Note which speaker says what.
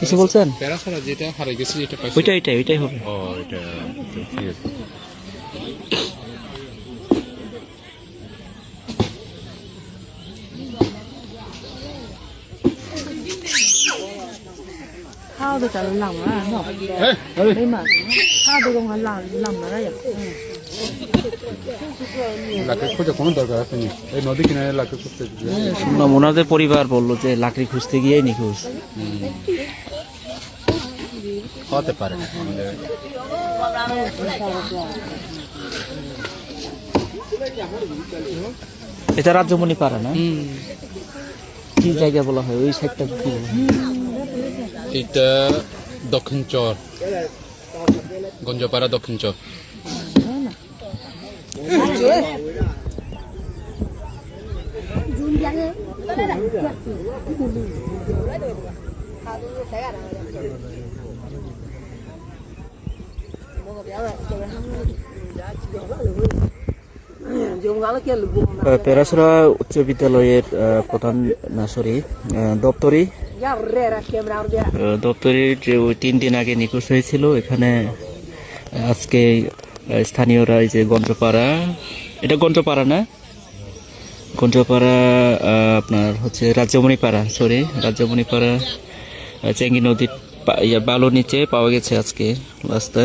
Speaker 1: কিছু বলছেন?
Speaker 2: প্যারাছাড়া যেটা হারিয়ে গেছে যেটা পাইছে
Speaker 1: ওইটাই হবে।
Speaker 2: ও এটা ঠিক আছে।
Speaker 3: 他的在浪啊，喏，没嘛，他的东西浪嘛那样。
Speaker 2: লাকড়ি খোঁজা কোনো দরকার আছে নি? এই নদী কিনারে লাকড়ি খুঁজতে
Speaker 1: শুনলাম ওনাদের পরিবার বললো যে লাকড়ি খুঁজতে গিয়েই নিখোঁজ।
Speaker 2: হতে পারে না আমাদের
Speaker 1: এটা রাজ্যমণি পাড়া না? কি জায়গা বলা হয় ওই সাইডটা কি বলা হয়?
Speaker 2: এটা দক্ষিণ চর, গঞ্জপাড়া দক্ষিণ চর।
Speaker 1: পেরাছড়া উচ্চ বিদ্যালয়ের প্রধান দপ্তরির যে ওই 3 দিন আগে নিখোঁজ হয়েছিল, এখানে আজকে স্থানীয়রা এই যে গঞ্জপাড়া, এটা গঞ্জপাড়া না, গঞ্জপাড়া আপনার হচ্ছে রাজ্যমণিপাড়া চেঙ্গি নদীর বালুর নিচে পাওয়া গেছে আজকে লাশটা।